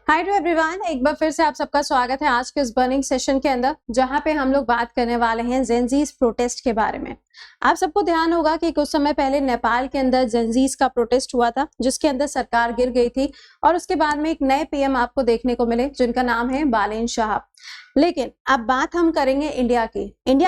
Hi to everyone, एक बार फिर से आप सबका स्वागत है आज के इस बर्निंग सेशन के अंदर, जहां पे हम लोग बात करने वाले हैं जेनजीज प्रोटेस्ट के बारे में। आप सबको ध्यान होगा कि कुछ समय पहले नेपाल के अंदर जेनजीज का प्रोटेस्ट हुआ था, जिसके अंदर सरकार गिर गई थी और उसके बाद में एक नए पीएम आपको देखने को मिले, जिनका नाम है बालेन शाह। लेकिन अब बात हम करेंगे इंडिया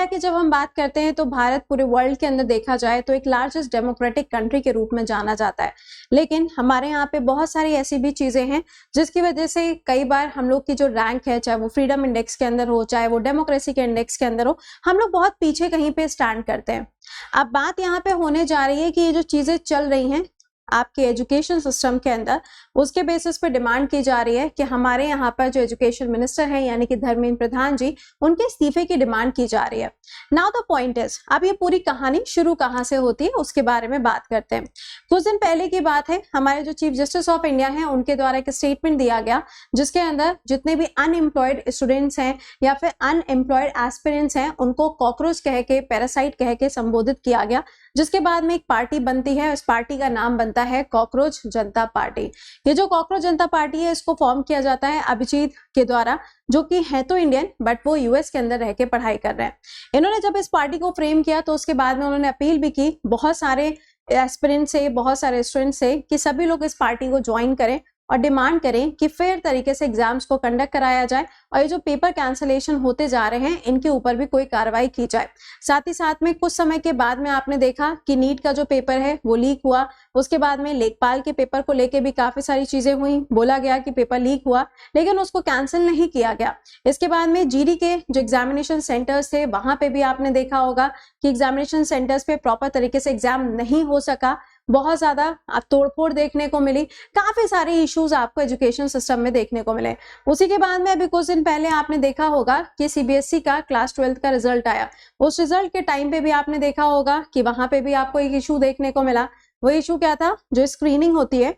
की जब हम बात करते हैं तो भारत पूरे वर्ल्ड के अंदर देखा जाए तो एक लार्जेस्ट डेमोक्रेटिक कंट्री के रूप में जाना जाता है। लेकिन हमारे यहाँ पे बहुत सारी ऐसी भी चीजें हैं जिसकी वजह से कई बार हम लोग की जो रैंक है, चाहे वो फ्रीडम इंडेक्स के अंदर हो, चाहे वो डेमोक्रेसी के इंडेक्स के अंदर हो, हम लोग बहुत पीछे कहीं पे स्टैंड करते हैं। अब बात यहाँ पे होने जा रही है कि ये जो चीजें चल रही हैं आपके एजुकेशन सिस्टम के अंदर, उसके बेसिस पे डिमांड की जा रही है कि हमारे यहाँ पर जो एजुकेशन मिनिस्टर है यानी कि धर्मेंद्र प्रधान जी, उनके इस्तीफे की डिमांड की जा रही है। नाउ द पॉइंट इज, अब ये पूरी कहानी शुरू कहाँ से होती है उसके बारे में बात करते हैं। कुछ दिन पहले की बात है, हमारे जो चीफ जस्टिस ऑफ इंडिया है उनके द्वारा एक स्टेटमेंट दिया गया, जिसके अंदर जितने भी अनएम्प्लॉयड स्टूडेंट्स हैं या फिर अनएम्प्लॉयड एस्पिरेंट्स हैं उनको कॉकरोच कह के, पैरासाइट कह के संबोधित किया गया। जिसके बाद में एक पार्टी बनती है, उस पार्टी का नाम बनता है कॉकरोच जनता पार्टी। ये जो कॉकरोच जनता पार्टी है, इसको फॉर्म किया जाता है अभिजीत के द्वारा, जो कि है तो इंडियन बट वो यूएस के अंदर रह के पढ़ाई कर रहे हैं। इन्होंने जब इस पार्टी को फ्रेम किया तो उसके बाद में उन्होंने अपील भी की बहुत सारे एस्पिरेंट से, बहुत सारे स्टूडेंट से, कि सभी लोग इस पार्टी को ज्वाइन करें और डिमांड करें कि फेयर तरीके से एग्जाम्स को कंडक्ट कराया जाए और ये जो पेपर कैंसलेशन होते जा रहे हैं इनके ऊपर भी कोई कार्रवाई की जाए। साथ ही साथ में कुछ समय के बाद में आपने देखा कि नीट का जो पेपर है वो लीक हुआ। उसके बाद में लेखपाल के पेपर को लेके भी काफी सारी चीजें हुई, बोला गया कि पेपर लीक हुआ लेकिन उसको कैंसिल नहीं किया गया। इसके बाद में जीडी के जो एग्जामिनेशन सेंटर्स थे वहां पे भी आपने देखा होगा कि एग्जामिनेशन सेंटर्स पे प्रॉपर तरीके से एग्जाम नहीं हो सका, बहुत ज्यादा तोड़फोड़ देखने को मिली, काफी सारे इश्यूज आपको एजुकेशन सिस्टम में देखने को मिले। उसी के बाद में अभी कुछ दिन पहले आपने देखा होगा कि सीबीएसई का क्लास 12th का रिजल्ट आया। उस रिजल्ट के टाइम पे भी आपने देखा होगा कि वहां पे भी आपको एक इशू देखने को मिला। वो इशू क्या था? जो स्क्रीनिंग होती है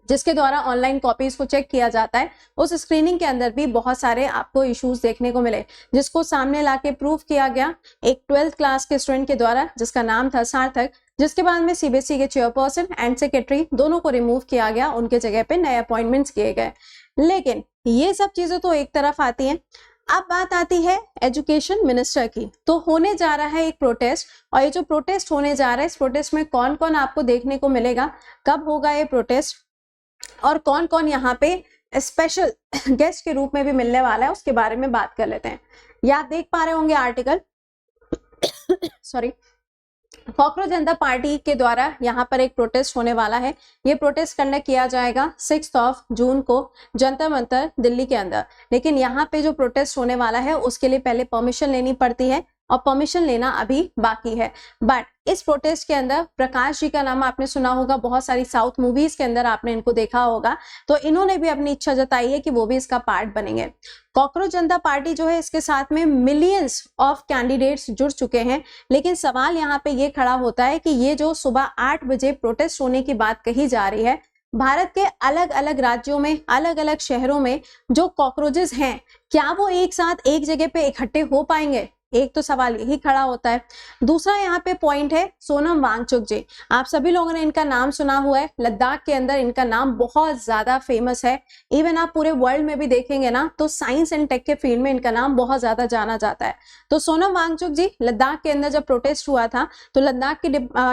जिसके द्वारा ऑनलाइन कॉपीज को चेक किया जाता है, उस स्क्रीनिंग के अंदर भी बहुत सारे आपको इश्यूज देखने को मिले, जिसको सामने लाके प्रूव किया गया एक 12th क्लास के स्टूडेंट के द्वारा, जिसका नाम था सार्थक। जिसके बाद में सीबीएसई के चेयरपर्सन एंड सेक्रेटरी दोनों को रिमूव किया गया, उनके जगह पे नए अपॉइंटमेंट्स किए गए। लेकिन ये सब चीजें तो एक तरफ आती हैं, अब बात आती है एजुकेशन मिनिस्टर की। तो होने जा रहा है एक प्रोटेस्ट, और ये जो प्रोटेस्ट होने जा रहा है, इस प्रोटेस्ट में कौन कौन आपको देखने को मिलेगा, कब होगा ये प्रोटेस्ट और कौन कौन यहाँ पे स्पेशल गेस्ट के रूप में भी मिलने वाला है, उसके बारे में बात कर लेते हैं। या आप देख पा रहे होंगे article sorry, cockroach Janata party के द्वारा यहाँ पर एक प्रोटेस्ट होने वाला है। ये प्रोटेस्ट कंडक्ट किया जाएगा 6 जून को जंतर मंतर दिल्ली के अंदर। लेकिन यहाँ पे जो प्रोटेस्ट होने वाला है उसके लिए पहले परमिशन लेनी पड़ती है और परमिशन लेना अभी बाकी है। बट इस प्रोटेस्ट के अंदर प्रकाश जी का नाम आपने सुना होगा, बहुत सारी साउथ मूवीज के अंदर आपने इनको देखा होगा, तो इन्होंने भी अपनी इच्छा जताई है कि वो भी इसका पार्ट बनेंगे। कॉकरोच जनता पार्टी जो है, इसके साथ में मिलियंस ऑफ कैंडिडेट्स जुड़ चुके हैं। लेकिन सवाल यहाँ पे ये खड़ा होता है कि ये जो सुबह 8 बजे प्रोटेस्ट होने की बात कही जा रही है, भारत के अलग अलग राज्यों में, अलग अलग शहरों में जो कॉकरोचेस हैं, क्या वो एक साथ एक जगह पे इकट्ठे हो पाएंगे? एक तो सवाल यही खड़ा होता है। दूसरा यहाँ पे पॉइंट है सोनम वांगचुक जी। आप सभी लोगों ने इनका नाम सुना हुआ है, लद्दाख के अंदर इनका नाम बहुत ज्यादा फेमस है। इवन आप पूरे वर्ल्ड में भी देखेंगे ना तो साइंस एंड टेक के फील्ड में इनका नाम बहुत ज्यादा जाना जाता है। तो सोनम वांगचुक जी, लद्दाख के अंदर जब प्रोटेस्ट हुआ था तो लद्दाख की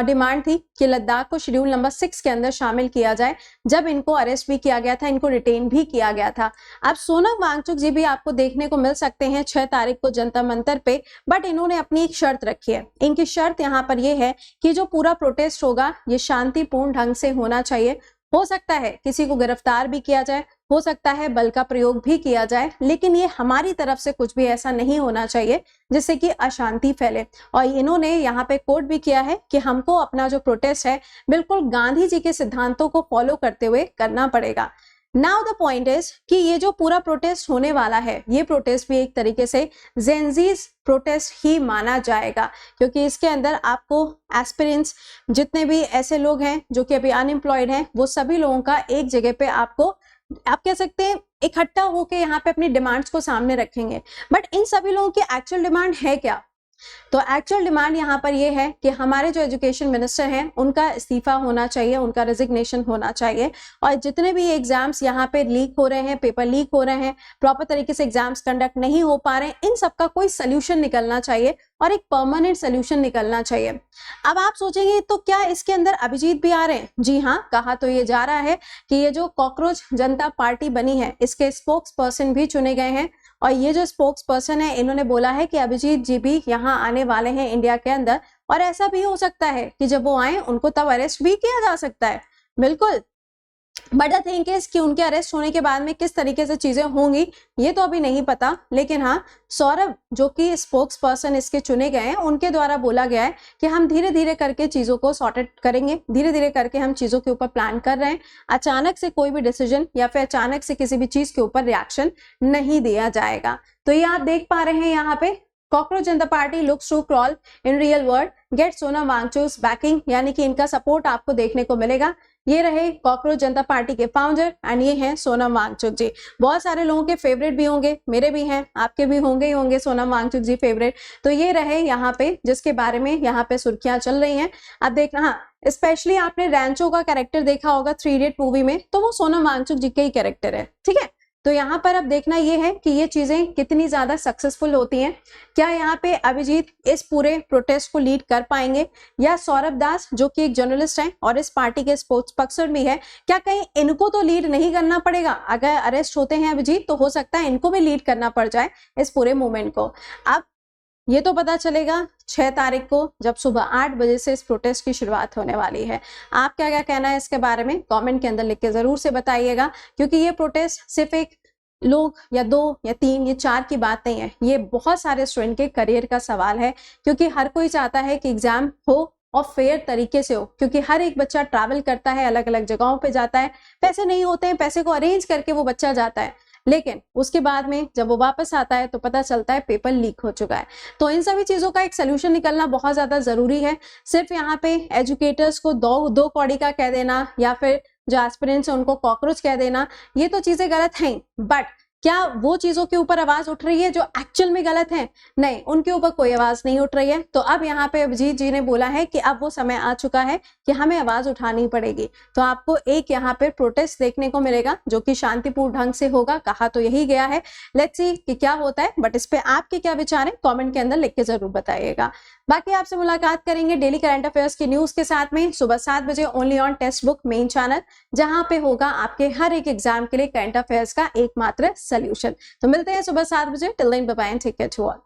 डिमांड थी कि लद्दाख को शेड्यूल नंबर 6 के अंदर शामिल किया जाए। जब इनको अरेस्ट भी किया गया था, इनको रिटेन भी किया गया था। अब सोनम वांगचुक जी भी आपको देखने को मिल सकते हैं 6 तारीख को जंतर मंतर पे, बट इन्होंने अपनी एक शर्त रखी है। इनकी शर्त यहाँ पर यह है कि जो पूरा प्रोटेस्ट होगा ये शांतिपूर्ण ढंग से होना चाहिए। हो सकता है किसी को गिरफ्तार भी किया जाए, हो सकता है बल का प्रयोग भी किया जाए, लेकिन ये हमारी तरफ से कुछ भी ऐसा नहीं होना चाहिए जिससे कि अशांति फैले। और इन्होंने यहाँ पे कोट भी किया है कि हमको अपना जो प्रोटेस्ट है बिल्कुल गांधी जी के सिद्धांतों को फॉलो करते हुए करना पड़ेगा। नाउ द पॉइंट इज कि ये जो पूरा प्रोटेस्ट होने वाला है, ये प्रोटेस्ट भी एक तरीके से जेनजीज प्रोटेस्ट ही माना जाएगा, क्योंकि इसके अंदर आपको एस्पिरेंट्स, जितने भी ऐसे लोग हैं जो कि अभी अनएम्प्लॉयड हैं, वो सभी लोगों का एक जगह पे आपको, आप कह सकते हैं, इकट्ठा होके यहाँ पे अपनी डिमांड्स को सामने रखेंगे। बट इन सभी लोगों की एक्चुअल डिमांड है क्या? तो एक्चुअल डिमांड यहाँ पर ये है कि हमारे जो एजुकेशन मिनिस्टर हैं उनका इस्तीफा होना चाहिए, उनका रेजिग्नेशन होना चाहिए, और जितने भी एग्जाम्स यहाँ पे लीक हो रहे हैं, पेपर लीक हो रहे हैं, प्रॉपर तरीके से एग्जाम्स कंडक्ट नहीं हो पा रहे हैं, इन सबका कोई सोल्यूशन निकलना चाहिए और एक परमानेंट सोल्यूशन निकलना चाहिए। अब आप सोचेंगे तो क्या इसके अंदर अभिजीत भी आ रहे हैं? जी हाँ, कहा तो ये जा रहा है कि ये जो कॉकरोच जनता पार्टी बनी है इसके स्पोक्स पर्सन भी चुने गए हैं, और ये जो स्पोक्स पर्सन है इन्होंने बोला है कि अभिजीत जी भी यहाँ आने वाले हैं इंडिया के अंदर, और ऐसा भी हो सकता है कि जब वो आए उनको तब अरेस्ट भी किया जा सकता है। बिल्कुल, बट द थिंग इज कि उनके अरेस्ट होने के बाद में किस तरीके से चीजें होंगी ये तो अभी नहीं पता, लेकिन हाँ, सौरभ जो कि स्पोक्स पर्सन इसके चुने गए हैं उनके द्वारा बोला गया है कि हम धीरे धीरे करके चीजों को सॉर्टेड करेंगे, धीरे धीरे करके हम चीजों के ऊपर प्लान कर रहे हैं, अचानक से कोई भी डिसीजन या फिर अचानक से किसी भी चीज के ऊपर रिएक्शन नहीं दिया जाएगा। तो ये आप देख पा रहे हैं यहाँ पे, cockroach Janata party looks to crawl in real world, get Sonam Wangchuk's backing, यानी कि इनका सपोर्ट आपको देखने को मिलेगा। ये रहे कॉकरोच जनता पार्टी के फाउंडर एंड ये हैं सोनम वांगचुक जी। बहुत सारे लोगों के फेवरेट भी होंगे, मेरे भी हैं, आपके भी होंगे ही होंगे सोनम वांगचुक जी फेवरेट। तो ये रहे यहाँ पे जिसके बारे में यहाँ पे सुर्खियां चल रही हैं। अब देखना, हाँ, स्पेशली आपने रैंचो का कैरेक्टर देखा होगा 3 इडियट मूवी में, तो वो सोनम वांगचुक जी के ही कैरेक्टर है, ठीक है। तो यहाँ पर अब देखना ये है कि ये चीजें कितनी ज्यादा सक्सेसफुल होती हैं। क्या यहाँ पे अभिजीत इस पूरे प्रोटेस्ट को लीड कर पाएंगे, या सौरभ दास जो कि एक जर्नलिस्ट हैं और इस पार्टी के स्पोक्स पर्सन भी है, क्या कहीं इनको तो लीड नहीं करना पड़ेगा? अगर अरेस्ट होते हैं अभिजीत तो हो सकता है इनको भी लीड करना पड़ जाए इस पूरे मूवमेंट को। अब ये तो पता चलेगा 6 तारीख को जब सुबह 8 बजे से इस प्रोटेस्ट की शुरुआत होने वाली है। आप क्या क्या कहना है इसके बारे में कमेंट के अंदर लिख के जरूर से बताइएगा, क्योंकि ये प्रोटेस्ट सिर्फ एक लोग या 2 या 3 या 4 की बात नहीं है, ये बहुत सारे स्टूडेंट के करियर का सवाल है, क्योंकि हर कोई चाहता है कि एग्जाम हो और फेयर तरीके से हो, क्योंकि हर एक बच्चा ट्रैवल करता है, अलग अलग जगहों पे जाता है, पैसे नहीं होते हैं, पैसे को अरेंज करके वो बच्चा जाता है, लेकिन उसके बाद में जब वो वापस आता है तो पता चलता है पेपर लीक हो चुका है। तो इन सभी चीजों का एक सोल्यूशन निकलना बहुत ज्यादा जरूरी है। सिर्फ यहाँ पे एजुकेटर्स को दो कौड़ी का कह देना या फिर जो एस्पिरेंट्स है उनको कॉकरोच कह देना, ये तो चीजें गलत हैं, बट क्या वो चीजों के ऊपर आवाज उठ रही है जो एक्चुअल में गलत है? नहीं, उनके ऊपर कोई आवाज नहीं उठ रही है। तो अब यहाँ पे अभिजीत जी ने बोला है कि अब वो समय आ चुका है कि हमें आवाज उठानी पड़ेगी। तो आपको एक यहाँ पे प्रोटेस्ट देखने को मिलेगा जो कि शांतिपूर्ण ढंग से होगा, कहा तो यही गया है। लेट्स सी कि क्या होता है, बट इस पे आपके क्या विचार है कमेंट के अंदर लिख के जरूर बताइएगा। बाकी आपसे मुलाकात करेंगे डेली करंट अफेयर्स की न्यूज के साथ में सुबह 7 बजे only on text book main channel, जहां पे होगा आपके हर एक एग्जाम के लिए करंट अफेयर्स का एकमात्र सोल्यूशन। तो मिलते हैं सुबह 7 बजे। Till then bye bye and take care to all.